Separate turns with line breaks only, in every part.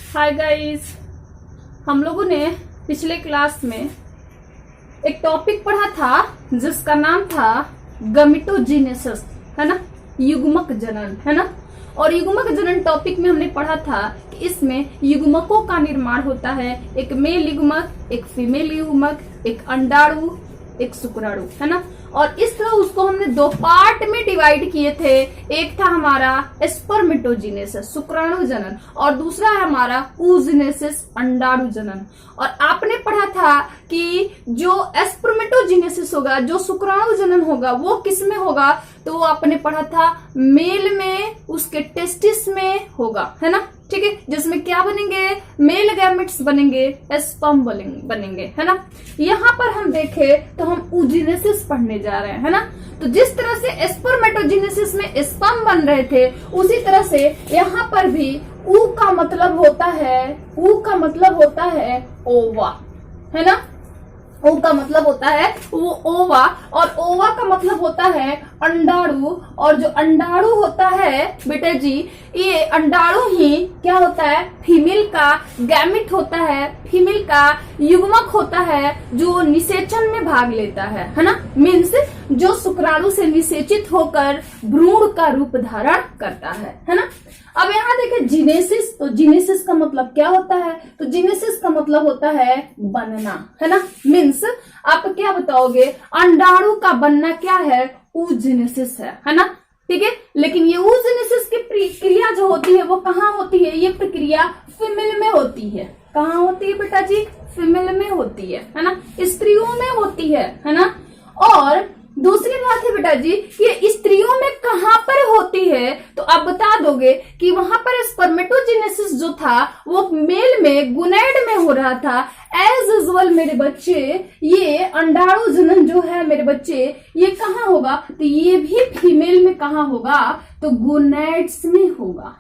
Hi guys, हम लोगों ने पिछले क्लास में एक टॉपिक पढ़ा था जिसका नाम था गमीटोजेनेसिस, है ना, युग्मक जनन, है ना। और युग्मक जनन टॉपिक में हमने पढ़ा था कि इसमें युग्मकों का निर्माण होता है, एक मेल युग्मक, एक फीमेल युग्मक, एक अंडाणु, एक शुक्राणु, है ना। और इस तरह उसको हमने दो पार्ट में डिवाइड किए थे। एक था हमारा स्पर्मेटोजेनेसिस, शुक्राणु जनन, और दूसरा है हमारा oogenesis, अंडाणु जनन। और आपने पढ़ा था कि जो स्पर्मेटोजेनेसिस होगा, जो शुक्राणु जनन होगा, वो किस में होगा? तो वो आपने पढ़ा था मेल में, उसके टेस्टिस में होगा, है ना। ठीक है, जिसमें क्या बनेंगे? मेल गैमेट्स बनेंगे, स्पर्म बनेंगे, है ना। यहाँ पर हम देखें तो हम oogenesis पढ़ने जा रहे हैं, है ना। तो जिस तरह से स्पर्मेटोजेनेसिस में स्पर्म बन रहे थे, उसी तरह से यहाँ पर भी ऊ का मतलब होता है ओवा, है ना। ओ का मतलब होता है वो ओवा, और ओवा का मतलब होता है अंडाणु, और जो अंडाणु होता है बेटा जी, ये अंडाणु ही क्या होता है? फीमेल का गैमिट होता है, फीमेल का युग्मक होता है जो निषेचन में भाग लेता है ना। मीन्स जो शुक्राणु से निषेचित होकर भ्रूण का रूप धारण करता है ना। अब यहाँ देखें जीनेसिस, तो जीनेसिस का मतलब क्या होता है? तो जीनेसिस का मतलब होता है बनना, है ना। मीन्स आप क्या बताओगे? अंडाणु का बनना क्या है? oogenesis है ना। ठीक है, लेकिन ये oogenesis की प्रक्रिया जो होती है वो कहाँ होती है? ये प्रक्रिया फीमेल में होती है। कहाँ होती है बेटा जी? फीमेल में होती है ना, स्त्रियों में होती है ना। और दूसरी बात है बेटा जी, ये स्त्रियों में कहाँ पर होती है? तो आप बता दोगे कि वहां पर स्पर्मेटोजेनेसिस जो था वो मेल में, गुनैड में हो रहा था। एज यूजुअल मेरे बच्चे, ये अंडाणु जनन जो है मेरे बच्चे, ये कहाँ होगा? तो ये भी फीमेल में कहाँ होगा? तो गोनैड्स में होगा,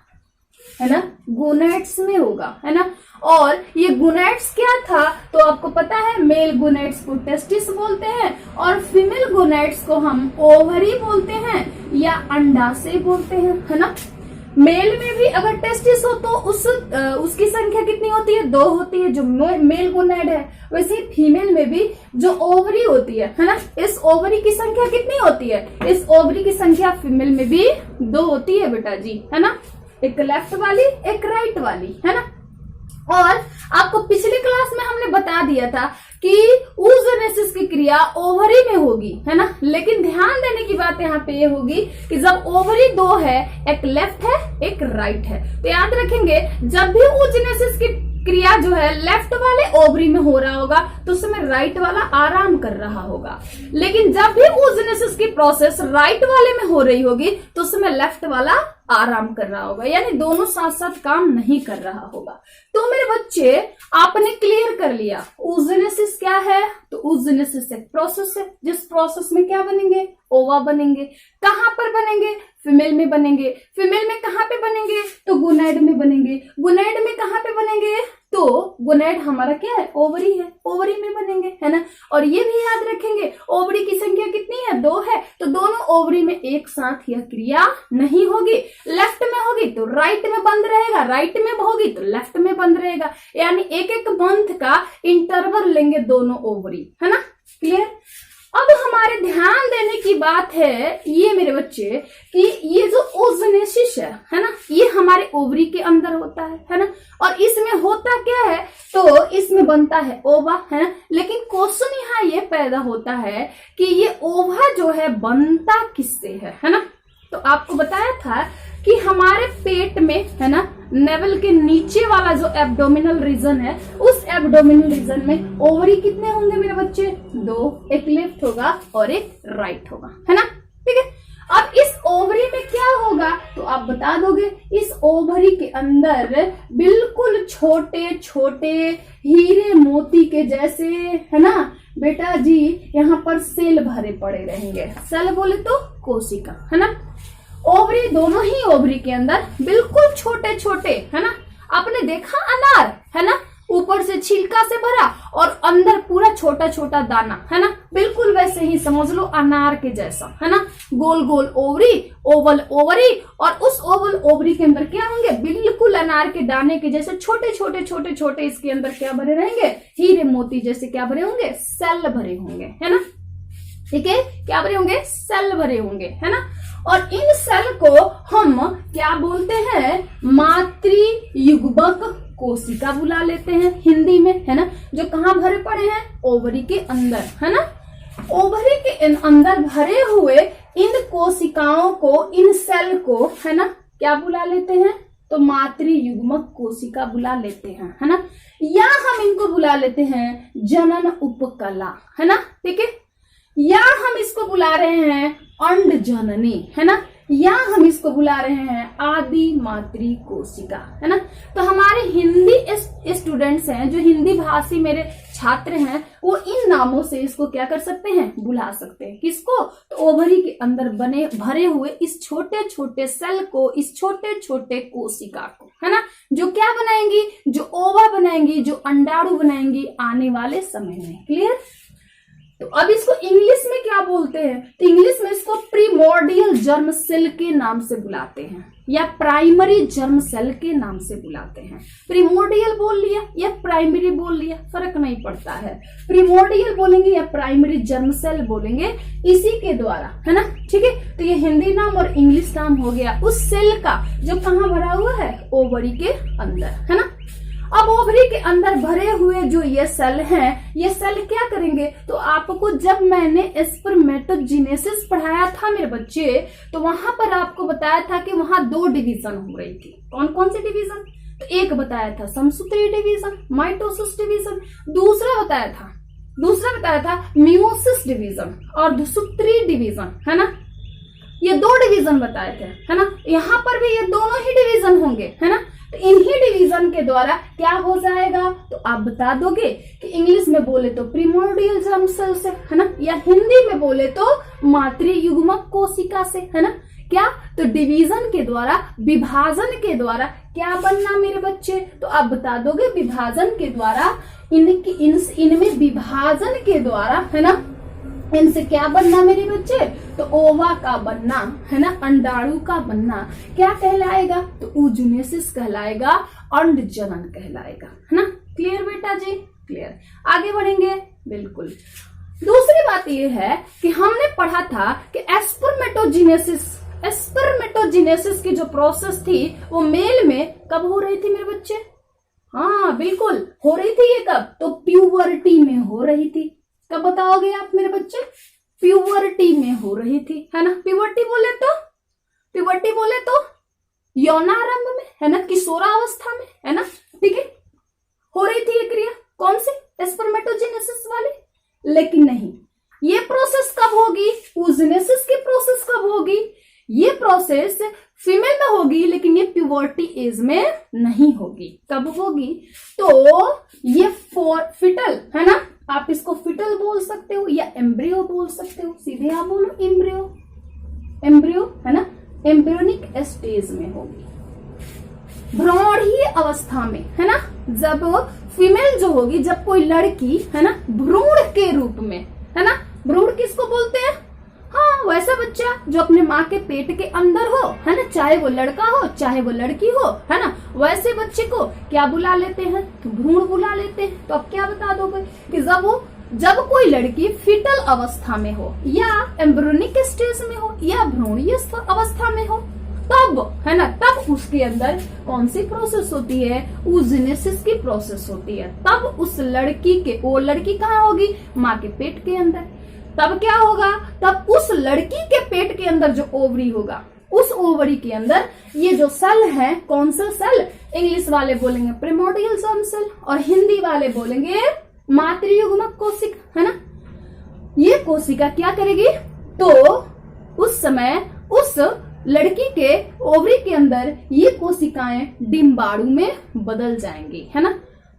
है ना, गोनैड्स में होगा, है ना। और ये गोनैड्स क्या था? तो आपको पता है मेल गोनैड्स को टेस्टिस बोलते हैं, और फीमेल गोनैड्स को हम ओवरी बोलते हैं या अंडाशय बोलते हैं, है ना। मेल में भी अगर टेस्टिस हो तो उसकी संख्या कितनी होती है? 2 होती है, जो मेल गोनैड है। वैसे ही फीमेल में भी जो ओवरी होती है ना, इस ओवरी की संख्या कितनी होती है? इस ओवरी की संख्या फीमेल में भी 2 होती है बेटा जी, है ना। एक लेफ्ट वाली, एक राइट वाली, है ना। और आपको पिछली क्लास में हमने बता दिया था कि oogenesis की क्रिया ओवरी में होगी, है ना। लेकिन ध्यान देने की बात यहाँ पे ये होगी कि जब ओवरी 2 है, एक लेफ्ट है, एक राइट है, तो याद रखेंगे जब भी oogenesis की क्रिया जो है लेफ्ट वाले ओवरी में हो रहा होगा तो उसमें राइट वाला आराम कर रहा होगा। लेकिन जब भी oogenesis की प्रोसेस राइट वाले में हो रही होगी तो उसमें लेफ्ट वाला आराम कर रहा होगा, यानी दोनों साथ साथ काम नहीं कर रहा होगा। तो मेरे बच्चे, आपने क्लियर कर लिया oogenesis क्या है? तो oogenesis एक प्रोसेस है जिस प्रोसेस में क्या बनेंगे? ओवा बनेंगे। कहाँ पर बनेंगे? फीमेल में बनेंगे। फीमेल में कहाँ पे बनेंगे? तो गोनैड में बनेंगे। गोनैड में कहाँ पे बनेंगे? तो गोनैड हमारा क्या है? ओवरी है, ओवरी में बनेंगे, है ना। और ये भी याद रखेंगे ओवरी की संख्या कितनी है? 2 है, तो दोनों ओवरी में एक साथ यह क्रिया नहीं होगी। लेफ्ट में होगी तो राइट में बंद रहेगा, राइट में होगी तो लेफ्ट में बंद रहेगा, यानी एक एक मंथ का इंटरवल लेंगे दोनों ओवरी, है ना। क्लियर? अब हमारे ध्यान देने की बात है ये मेरे बच्चे कि ये जो oogenesis है ना, ये हमारे ओवरी के अंदर होता है ना। और इसमें होता क्या है? तो इसमें बनता है ओवा, है ना। लेकिन क्वेश्चन यहाँ ये पैदा होता है कि ये ओवा जो है बनता किससे है ना। तो आपको बताया था कि हमारे पेट में, है ना, नेवल के नीचे वाला जो एब्डोमिनल रीजन है, उस एब्डोमिनल रीजन में ओवरी कितने होंगे मेरे बच्चे? 2, एक लेफ्ट होगा और एक राइट होगा, है ना। ठीक है, अब इस ओवरी में क्या होगा? तो आप बता दोगे। इस ओवरी के अंदर बिल्कुल छोटे छोटे हीरे मोती के जैसे, है ना बेटा जी, यहाँ पर सेल भरे पड़े रहेंगे। सेल बोले तो कोशिका, है ना। ओवरी, दोनों ही ओवरी के अंदर बिल्कुल छोटे छोटे, है ना। आपने देखा अनार, है ना, ऊपर से छिलका से भरा और अंदर पूरा छोटा छोटा दाना, है ना। बिल्कुल वैसे ही समझ लो अनार के जैसा, है ना। गोल गोल ओवरी, ओवल ओवरी, और उस ओवल ओवरी के अंदर क्या होंगे, बिल्कुल अनार के दाने के जैसे छोटे छोटे छोटे छोटे इसके अंदर क्या भरे रहेंगे, हीरे मोती जैसे क्या भरे होंगे, सेल भरे होंगे, है ना। ठीक है, क्या भरे होंगे, सेल भरे होंगे, है ना। और इन सेल को हम क्या बोलते हैं, मातृयुग्मक कोशिका बुला लेते हैं हिंदी में, है ना। जो कहाँ भरे पड़े हैं, ओवरी के अंदर, है ना। ओवरी के अंदर भरे हुए इन कोशिकाओं को, इन सेल को, है ना, क्या बुला लेते हैं, तो मातृयुग्मक कोशिका बुला लेते हैं, है ना। या हम इनको बुला लेते हैं जनन उपकला, है ना। ठीक है, या हम इसको बुला रहे हैं अंड जननी, है ना। या हम इसको बुला रहे हैं आदि मातृ कोशिका, है ना। तो हमारे हिंदी स्टूडेंट्स हैं, जो हिंदी भाषी मेरे छात्र हैं, वो इन नामों से इसको क्या कर सकते हैं, बुला सकते हैं। किसको, तो ओवरी के अंदर बने भरे हुए इस छोटे छोटे सेल को, इस छोटे छोटे कोशिका को, है ना, जो क्या बनाएंगी, जो ओवा बनाएंगी, जो अंडाणु बनाएंगी आने वाले समय में। क्लियर। तो अब इसको इंग्लिश में क्या बोलते हैं, तो इंग्लिश में इसको प्रीमोर्डियल जर्म सेल के नाम से बुलाते हैं, या प्राइमरी जर्म सेल के नाम से बुलाते हैं। प्रीमोर्डियल बोल लिया या प्राइमरी बोल लिया, फर्क नहीं पड़ता है। प्रीमोर्डियल बोलेंगे या प्राइमरी जर्म सेल बोलेंगे, इसी के द्वारा, है ना। ठीक है, तो ये हिंदी नाम और इंग्लिश नाम हो गया उस सेल का जो कहाँ भरा हुआ है, ओवरी के अंदर, है ना। अब ओवरी के अंदर भरे हुए जो ये सेल हैं, ये सेल क्या करेंगे, तो आपको जब मैंने स्पर्मेटोजेनेसिस पढ़ाया था मेरे बच्चे, तो वहां पर आपको बताया था कि वहां 2 डिवीजन हो रही थी। कौन कौन सी डिवीजन, तो एक बताया था समसूत्री डिवीजन, माइटोसिस डिवीजन, दूसरा बताया था मियोसिस डिवीजन और सूत्री डिवीजन, है ना। ये 2 डिवीजन बताए थे, है ना। यहाँ पर भी ये दोनों ही डिवीजन होंगे, है ना। तो इन्हीं डिवीजन के द्वारा क्या हो जाएगा, तो आप बता दोगे कि इंग्लिश में बोले तो प्रीमोर्डियल जर्म सेल से, है ना, या हिंदी में बोले तो मातृयुग्मक कोशिका से, है ना। क्या, तो डिवीजन के द्वारा, विभाजन के द्वारा क्या बनना मेरे बच्चे, तो आप बता दोगे विभाजन के द्वारा, इनमें विभाजन के द्वारा, है ना, इनसे क्या बनना मेरे बच्चे, तो ओवा का बनना, है ना, अंडाणु का बनना क्या कहलाएगा, तो oogenesis कहलाएगा, अंड जनन कहलाएगा, है ना। क्लियर बेटा जी, क्लियर। आगे बढ़ेंगे, बिल्कुल। दूसरी बात यह है कि हमने पढ़ा था कि स्पर्मेटोजेनेसिस की जो प्रोसेस थी वो मेल में कब हो रही थी मेरे बच्चे, हाँ बिल्कुल हो रही थी। ये कब, तो प्यूबर्टी में हो रही थी। कब बताओगे आप मेरे बच्चे, प्यूबर्टी में हो रही थी, है ना। प्यूबर्टी बोले तो यौनारंभ में, है ना, किशोरावस्था में, है ना। ठीक है, हो रही थी ये क्रिया, कौन सी, स्पर्मेटोजेनेसिस वाली। लेकिन नहीं, ये प्रोसेस कब होगी, oogenesis की प्रोसेस कब होगी, ये प्रोसेस फीमेल में होगी, लेकिन ये प्यूबर्टी एज में नहीं होगी। कब होगी, तो ये फिटल, है ना, आप इसको फिटल बोल सकते हो या एम्ब्रियो बोल सकते हो, सीधे आप बोलो एम्ब्रियो, है ना, एम्ब्रियोनिक स्टेज में होगी, भ्रूणीय अवस्था में, है ना। जब फीमेल जो होगी, जब कोई लड़की, है ना, भ्रूण के रूप में, है ना, भ्रूण किसको बोलते हैं, हाँ वैसा बच्चा जो अपने माँ के पेट के अंदर हो, है ना, चाहे वो लड़का हो चाहे वो लड़की हो, है ना, वैसे बच्चे को क्या बुला लेते हैं, तो भ्रूण बुला लेते हैं। तो अब क्या बता दोगे कि जब कोई लड़की फिटल अवस्था में हो, या एम्ब्रियोनिक स्टेज में हो, या भ्रूणीय अवस्था में हो, तब, है ना, तब उसके अंदर कौन सी प्रोसेस होती है, oogenesis की प्रोसेस होती है। तब उस लड़की के, वो लड़की कहाँ होगी, माँ के पेट के अंदर। तब क्या होगा, तब उस लड़की के पेट के अंदर जो ओवरी होगा, उस ओवरी के अंदर ये जो सेल है, कौन सा सेल, इंग्लिश वाले बोलेंगे प्रीमोर्डियल जर्म सेल और हिंदी वाले बोलेंगे मातृयुग्मक कोशिका, है ना। ये कोशिका क्या करेगी, तो उस समय उस लड़की के ओवरी के अंदर ये कोशिकाएं डिम्बाणु में बदल जाएंगी, है ना,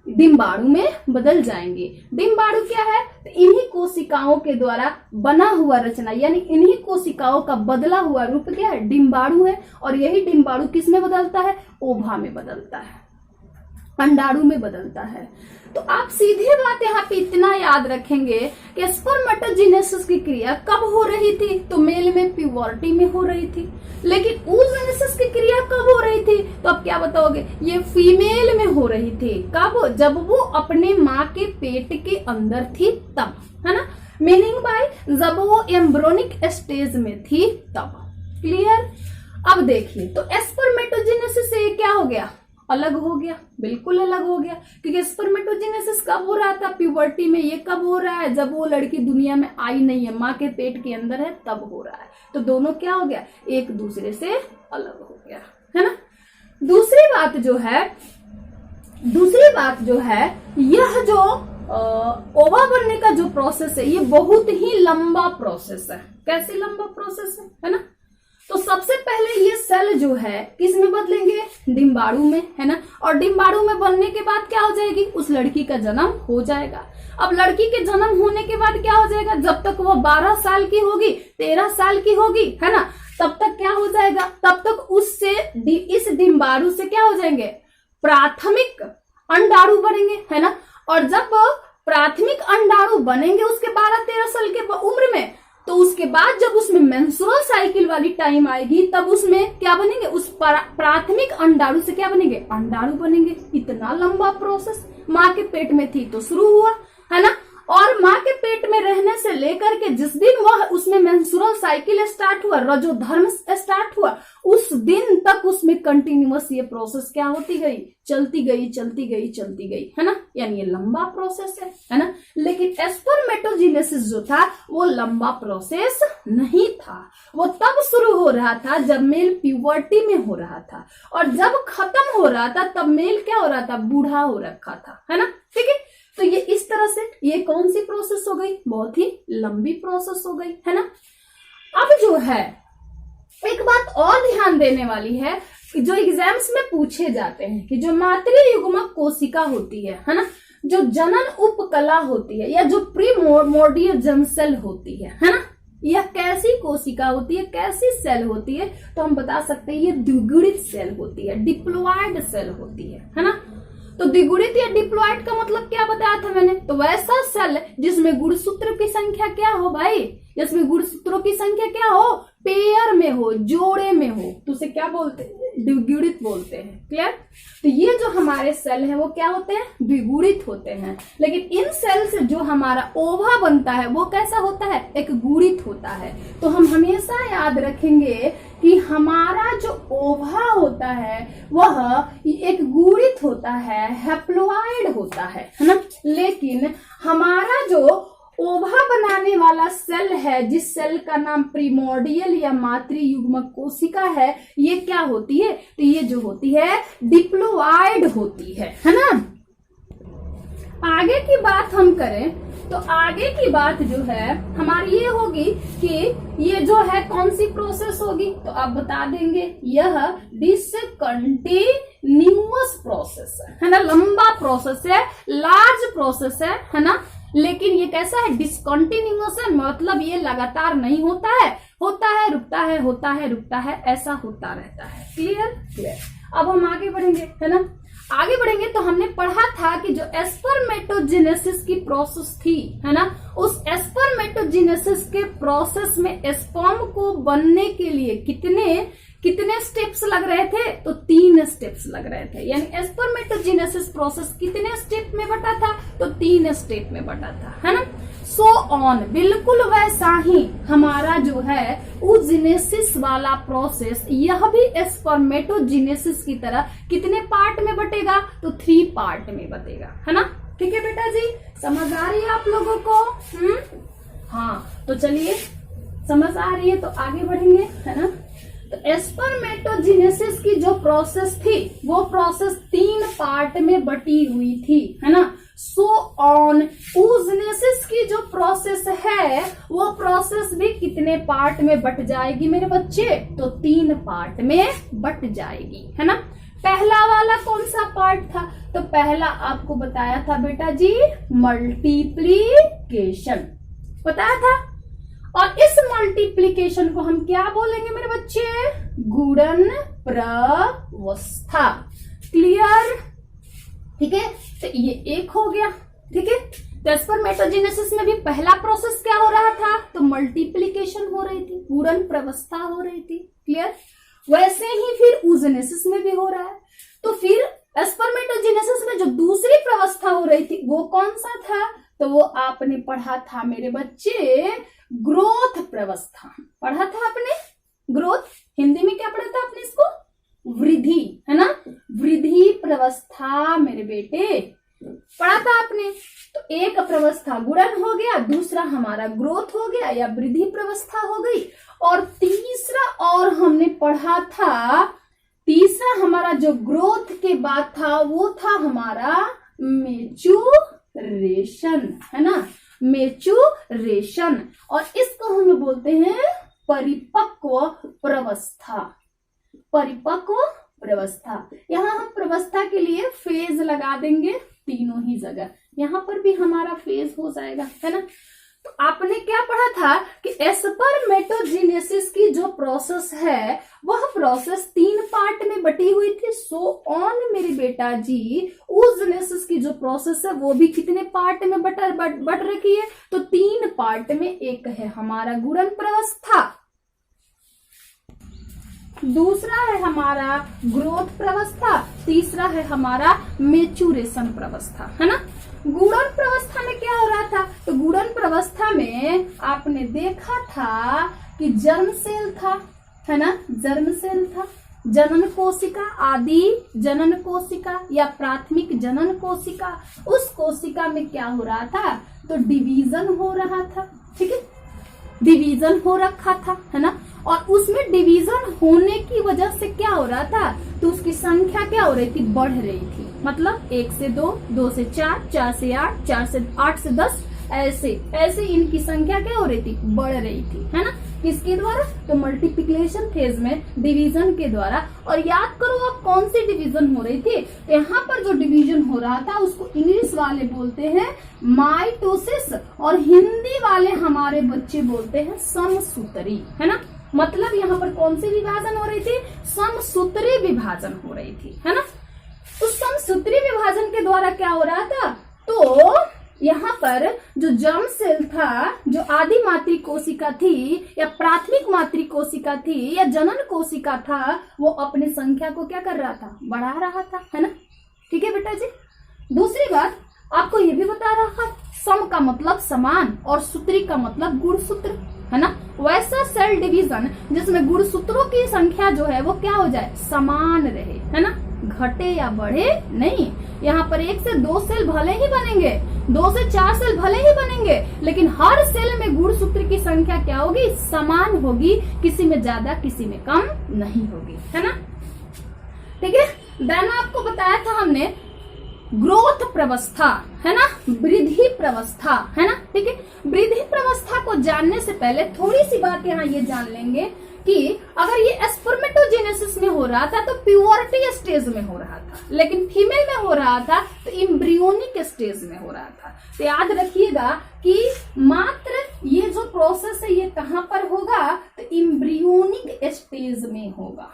डिम्बाणु में बदल जाएंगे। डिम्बाणु क्या है, तो इन्हीं कोशिकाओं के द्वारा बना हुआ रचना, यानी इन्हीं कोशिकाओं का बदला हुआ रूप क्या है, डिम्बाणु है। और यही डिम्बाणु किस में बदलता है, ओभा में बदलता है। अंडाणु में बदलता है। तो आप सीधे बात यहाँ पे इतना याद रखेंगे कि स्पर्मेटोजेनेसिस की क्रिया कब हो रही थी, तो मेल में प्यूबर्टी में हो रही थी। लेकिन oogenesis की क्रिया कब हो रही थी, तो आप क्या बताओगे, ये फीमेल में हो रही थी। कब, जब वो अपने माँ के पेट के अंदर थी तब, है ना, मीनिंग बाय जब वो एम्ब्रोनिक स्टेज में थी तब। क्लियर। अब देखिए, तो स्पर्मेटोजेनेसिस से क्या हो गया, अलग हो गया, बिल्कुल अलग हो गया, क्योंकि स्पर्मेटोजेनेसिस कब हो रहा था, प्यूबर्टी में। ये कब हो रहा है, जब वो लड़की दुनिया में आई नहीं है, माँ के पेट के अंदर है, तब हो रहा है। तो दोनों क्या हो गया, एक दूसरे से अलग हो गया, है ना। दूसरी बात जो है यह जो ओवा बनने का जो प्रोसेस है, ये बहुत ही लंबा प्रोसेस है। कैसे लंबा प्रोसेस है ना। तो सबसे पहले ये सेल जो है किस में बदलेंगे, डिम्बाणु में, है ना। और डिम्बाणु में बनने के बाद क्या हो जाएगी, उस लड़की का जन्म हो जाएगा। अब लड़की के जन्म होने के बाद क्या हो जाएगा, जब तक वो 12 साल की होगी, 13 साल की होगी, है ना, तब तक क्या हो जाएगा, तब तक उससे इस डिम्बाणु से क्या हो जाएंगे, प्राथमिक अंडाणु बनेंगे, है ना। और जब प्राथमिक अंडाणु बनेंगे उसके 12-13 साल के उम्र में, तो उसके बाद जब उसमें मेंस्ट्रुअल साइकिल वाली टाइम आएगी, तब उसमें क्या बनेंगे, उस प्राथमिक अंडाणु से क्या बनेंगे, अंडाणु बनेंगे। इतना लंबा प्रोसेस माँ के पेट में थी तो शुरू हुआ, है ना। और माँ के पेट में रहने से लेकर के जिस दिन वह उसमें मेंस्ट्रुअल साइकिल स्टार्ट हुआ, रजोधर्म स्टार्ट हुआ, उस दिन तक उसमें कंटिन्यूअस ये प्रोसेस क्या होती गई, चलती गई, है ना। यानी ये लंबा प्रोसेस है ना। लेकिन स्पर्मेटोजेनेसिस जो था वो लंबा प्रोसेस नहीं था। वो तब शुरू हो रहा था जब मेल प्यूबर्टी में हो रहा था, और जब खत्म हो रहा था तब मेल क्या हो रहा था, बूढ़ा हो रखा था, है ना। ठीक है। तो ये इस तरह से ये कौन सी प्रोसेस हो गई, बहुत ही लंबी प्रोसेस हो गई, है ना। अब जो है एक बात और ध्यान देने वाली है, जो एग्जाम्स में पूछे जाते हैं कि जो मातृयुग्मक कोशिका होती है ना, जो जनन उपकला होती है, या जो प्रीमोर्डियल जर्म सेल होती है ना, यह कैसी कोशिका होती है, कैसी सेल होती है, तो हम बता सकते हैं ये द्विगुणित सेल होती है, डिप्लॉयड सेल होती है ना। तो द्विगुणित या डिप्लॉयड का मतलब क्या बताया था मैंने, तो वैसा सेल जिसमें गुणसूत्र की संख्या क्या हो भाई, जिसमें गुणसूत्रों की संख्या क्या हो, पेयर में हो, जोड़े में हो, तो उसे क्या बोलते हैं, द्विगुणित बोलते हैं। क्लियर। तो ये जो हमारे सेल हैं वो क्या होते हैं, द्विगुणित होते हैं। लेकिन इन सेल से जो हमारा ओवा बनता है वो कैसा होता है, एक गुणित होता है। तो हम हमेशा याद रखेंगे कि हमारा जो ओवा होता है वह एक गुणित होता है, हैप्लॉइड होता है ना। लेकिन हमारा जो ओवा बनाने वाला सेल है, जिस सेल का नाम प्रीमोर्डियल या मातृयुग्मक कोशिका है, ये क्या होती है, तो ये जो होती है डिप्लॉयड होती है ना। आगे की बात हम करें तो आगे की बात जो है हमारी ये होगी कि ये जो है कौन सी प्रोसेस होगी, तो आप बता देंगे यह डिसकंटिन्यूअस प्रोसेस है ना। लंबा प्रोसेस है, लार्ज प्रोसेस है ना। लेकिन ये कैसा है, डिसकंटिन्यूअस है, मतलब ये लगातार नहीं होता है, होता है रुकता है, होता है रुकता है, ऐसा होता रहता है। क्लियर। अब हम आगे बढ़ेंगे, है ना। आगे बढ़ेंगे तो हमने पढ़ा था कि जो स्पर्मेटोजेनेसिस की प्रोसेस थी, है ना, उस स्पर्मेटोजेनेसिस के प्रोसेस में स्पर्म को बनने के लिए कितने स्टेप्स लग रहे थे, तो 3 स्टेप्स लग रहे थे। यानी स्पर्मेटोजेनेसिस प्रोसेस कितने स्टेप में बटा था, तो 3 स्टेप में बटा था, है ना। सो ऑन, बिल्कुल वैसा ही हमारा जो है oogenesis वाला प्रोसेस, यह भी स्पर्मेटोजेनेसिस की तरह कितने पार्ट में बटेगा, तो 3 पार्ट में बटेगा, है ना। ठीक है बेटा जी, समझ आ रही है आप लोगों को। हाँ, तो चलिए समझ आ रही है तो आगे बढ़ेंगे, है ना। तो स्पर्मेटोजेनेसिस की जो प्रोसेस थी वो प्रोसेस 3 पार्ट में बटी हुई थी, है ना। सो ऑन, oogenesis की जो प्रोसेस है वो प्रोसेस भी कितने पार्ट में बट जाएगी मेरे बच्चे, तो 3 पार्ट में बट जाएगी, है ना। पहला वाला कौन सा पार्ट था, तो पहला आपको बताया था बेटा जी मल्टीप्लीकेशन बताया था। और इस मल्टीप्लीकेशन को हम क्या बोलेंगे मेरे बच्चे, गुणन प्रवस्था। क्लियर। ठीक है, तो ये एक हो गया। ठीक है, तो स्पर्मेटोजेनेसिस में भी पहला प्रोसेस क्या हो रहा था, तो मल्टीप्लीकेशन हो रही थी, गुणन प्रवस्था हो रही थी। क्लियर। वैसे ही फिर oogenesis में भी हो रहा है। तो फिर स्पर्मेटोजेनेसिस में जो दूसरी प्रवस्था हो रही थी वो कौन सा था, तो वो आपने पढ़ा था मेरे बच्चे, ग्रोथ प्रवस्था। पढ़ा था आपने ग्रोथ, हिंदी में क्या पढ़ा था आपने इसको, वृद्धि, है ना, वृद्धि प्रवस्था मेरे बेटे पढ़ा था आपने। तो एक प्रवस्था गुणन हो गया, दूसरा हमारा ग्रोथ हो गया या वृद्धि प्रवस्था हो गई, और तीसरा और हमने पढ़ा था, तीसरा हमारा जो ग्रोथ के बाद था वो था हमारा मेचुरेशन, है ना, मेचुरेशन। और इसको हम लोग बोलते हैं परिपक्व प्रवस्था, परिपक्व प्रवस्था। यहाँ हम प्रवस्था के लिए फेज लगा देंगे तीनों ही जगह, यहाँ पर भी हमारा फेज हो जाएगा, है ना। तो आपने क्या पढ़ा था कि स्पर्मेटोजेनेसिस की जो प्रोसेस है वह प्रोसेस 3 पार्ट में बटी हुई थी, सो ऑन मेरे बेटा जी। oogenesis की जो प्रोसेस है वो भी कितने पार्ट में बट रखी है, तो 3 पार्ट में। एक है हमारा गुणन प्रवस्था, दूसरा है हमारा ग्रोथ प्रवस्था, तीसरा है हमारा मेचुरेशन प्रवस्था, है ना। गुणन प्रवस्था में क्या हो रहा था, तो गुणन प्रवस्था में आपने देखा था कि जर्म सेल था, है ना, जर्म सेल था, जनन कोशिका, आदि जनन कोशिका या प्राथमिक जनन कोशिका। उस कोशिका में क्या हो रहा था, तो डिवीजन हो रहा था। ठीक है, डिवीजन हो रखा था, है ना। और उसमें डिवीजन होने की वजह से क्या हो रहा था, तो उसकी संख्या क्या हो रही थी, बढ़ रही थी। मतलब 1 से 2, 2 से 4, 4 से 8, 4 से 8 से 10, ऐसे ऐसे इनकी संख्या क्या हो रही थी, बढ़ रही थी, है ना। किसके द्वारा, तो मल्टीप्लिकेशन फेज में डिवीजन के द्वारा। और याद करो आप कौन सी डिवीजन हो रही थी, यहाँ पर जो डिवीजन हो रहा था उसको इंग्लिश वाले बोलते हैं माइटोसिस, और हिंदी वाले हमारे बच्चे बोलते हैं समसूत्री, है ना। मतलब यहाँ पर कौन सी विभाजन हो रही थी, समसूत्री विभाजन हो रही थी, है ना। उस समसूत्री विभाजन के द्वारा क्या हो रहा था, तो यहाँ पर जो जर्म सेल था, जो आदि मातृ कोशिका थी या प्राथमिक मातृ कोशिका थी या जनन कोशिका था, वो अपने संख्या को क्या कर रहा था, बढ़ा रहा था, है ना। ठीक है बेटा जी। दूसरी बात आपको ये भी बता रहा था, सम का मतलब समान और सूत्री का मतलब गुणसूत्र, है ना। वैसा सेल डिवीजन जिसमें गुणसूत्रों की संख्या जो है वो क्या हो जाए, समान रहे, है ना, घटे या बढ़े नहीं। यहाँ पर 1 से 2 सेल भले ही बनेंगे, 2 से 4 सेल भले ही बनेंगे, लेकिन हर सेल में गुणसूत्र की संख्या क्या होगी, समान होगी, किसी में ज्यादा किसी में कम नहीं होगी, है ना। ठीक है, देन आपको बताया था हमने ग्रोथ प्रवस्था, है ना, वृद्धि प्रवस्था, है ना। ठीक है, वृद्धि प्रवस्था को जानने से पहले थोड़ी सी बात यहाँ ये जान लेंगे कि अगर ये स्पर्मेटोजेनेसिस में हो रहा था तो प्यूबर्टी स्टेज में हो रहा था, लेकिन फीमेल में हो रहा था तो एम्ब्रियोनिक स्टेज में हो रहा था। तो याद रखिएगा कि मात्र ये जो प्रोसेस है ये कहाँ पर होगा, तो एम्ब्रियोनिक स्टेज में होगा।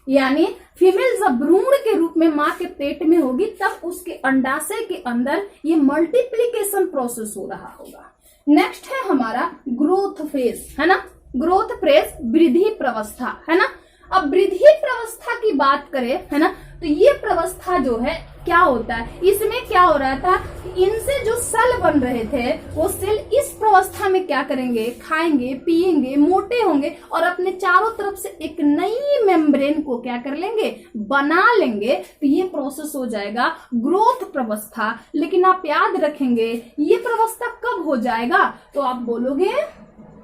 यानी फीमेल जब भ्रूण के रूप में माँ के पेट में होगी तब उसके अंडाशय के अंदर ये मल्टीप्लिकेशन प्रोसेस हो रहा होगा। नेक्स्ट है हमारा ग्रोथ फेज, है ना, ग्रोथ फेज, वृद्धि प्रवस्था, है ना। अब वृद्धि प्रवस्था की बात करें, है ना, तो ये प्रवस्था जो है क्या होता है, इसमें क्या हो रहा था, इनसे जो सेल बन रहे थे वो सेल इस प्रवस्था में क्या करेंगे, खाएंगे, पिएंगे, मोटे होंगे और अपने चारों तरफ से एक नई मेम्ब्रेन को क्या कर लेंगे, बना लेंगे। तो ये प्रोसेस हो जाएगा ग्रोथ प्रवस्था। लेकिन आप याद रखेंगे ये प्रवस्था कब हो जाएगा, तो आप बोलोगे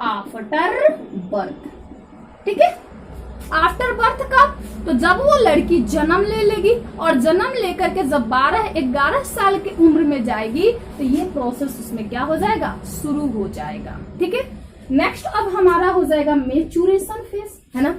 आफ्टर बर्थ। ठीक है, आफ्टर बर्थ कब, तो जब वो लड़की जन्म ले लेगी और जन्म लेकर के जब 12-11 साल की उम्र में जाएगी तो ये प्रोसेस उसमें क्या हो जाएगा, शुरू हो जाएगा। ठीक है, नेक्स्ट अब हमारा हो जाएगा मेचुरेशन फेज, है ना।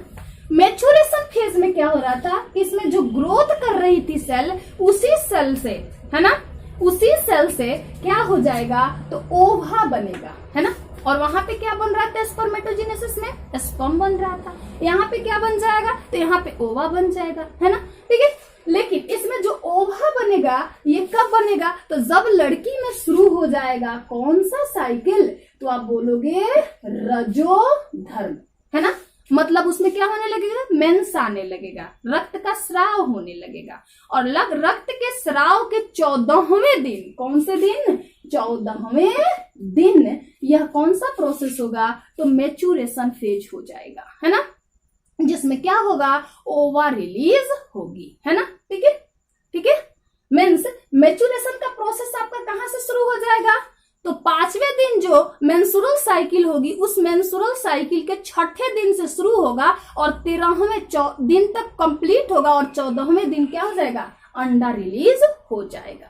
मेचुरेशन फेज में क्या हो रहा था, इसमें जो ग्रोथ कर रही थी सेल, उसी सेल से, है ना, उसी सेल से क्या हो जाएगा, तो ओवा बनेगा, है ना। और वहां पे क्या बन रहा था, स्पर्मेटोजेनेसिस में स्पर्म बन रहा था, यहाँ पे क्या बन जाएगा, तो यहाँ पे ओवा बन जाएगा, है ना। ठीक है, लेकिन इसमें जो ओवा बनेगा बनेगा, ये कब बनेगा, तो जब लड़की में शुरू हो जाएगा कौन सा साइकिल, तो आप बोलोगे रजोधर्म, है ना। मतलब उसमें क्या होने लगेगा, मेंस आने लगेगा, रक्त का स्राव होने लगेगा। और रक्त के स्राव के 14वें दिन, कौन से दिन, 14वें दिन यह कौन सा प्रोसेस होगा, तो मेचुरेशन फेज हो जाएगा, है ना, जिसमें क्या होगा, ओवा रिलीज होगी, है ना। ठीक है, ठीक है। मीन्स मेचुरेशन का प्रोसेस आपका कहां से शुरू हो जाएगा, तो 5वें दिन जो मेंस्ट्रुअल साइकिल होगी, उस मेंस्ट्रुअल साइकिल के 6ठे दिन से शुरू होगा और 13वें दिन तक कंप्लीट होगा और 14वें दिन क्या हो जाएगा, अंडा रिलीज हो जाएगा।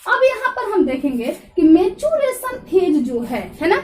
अब यहाँ पर हम देखेंगे कि मेचुरेशन फेज जो है ना,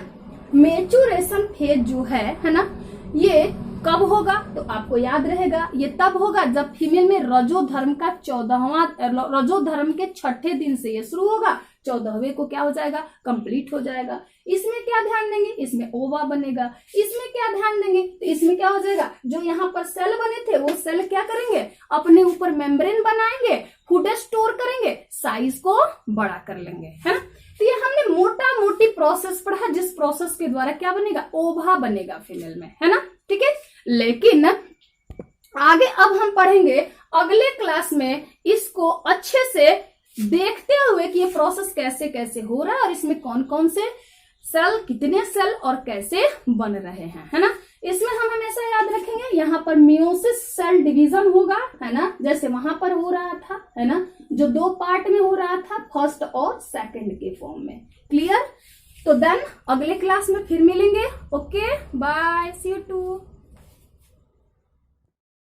मेचुरेशन फेज जो है ना, ये कब होगा, तो आपको याद रहेगा ये तब होगा जब फीमेल में रजोधर्म का 14वां, रजोधर्म के 6ठे दिन से ये शुरू होगा, 14वें को क्या हो जाएगा, कंप्लीट हो जाएगा। इसमें क्या ध्यान देंगे, इसमें ओवा बनेगा। इसमें क्या ध्यान देंगे, तो इसमें क्या हो जाएगा, जो यहाँ पर सेल बने थे वो सेल क्या करेंगे, अपने ऊपर मेम्ब्रेन बनाएंगे, फूड स्टोर करेंगे, साइज को बड़ा कर लेंगे, है ना। तो ये हमने मोटा मोटी प्रोसेस पढ़ा, जिस प्रोसेस के द्वारा क्या बनेगा, ओवा बनेगा फीमेल में, है ना। ठीक है, लेकिन आगे अब हम पढ़ेंगे अगले क्लास में, इसको अच्छे से देखते हुए कि ये प्रोसेस कैसे कैसे हो रहा है और इसमें कौन कौन से सेल, कितने सेल और कैसे बन रहे हैं, है ना। इसमें हम हमेशा याद रखेंगे यहाँ पर मियोसिस सेल डिवीजन होगा, है ना, जैसे वहां पर हो रहा था, है ना, जो 2 पार्ट में हो रहा था, फर्स्ट और सेकंड के फॉर्म में। क्लियर, तो देन अगले क्लास में फिर मिलेंगे। Okay, bye, see you to.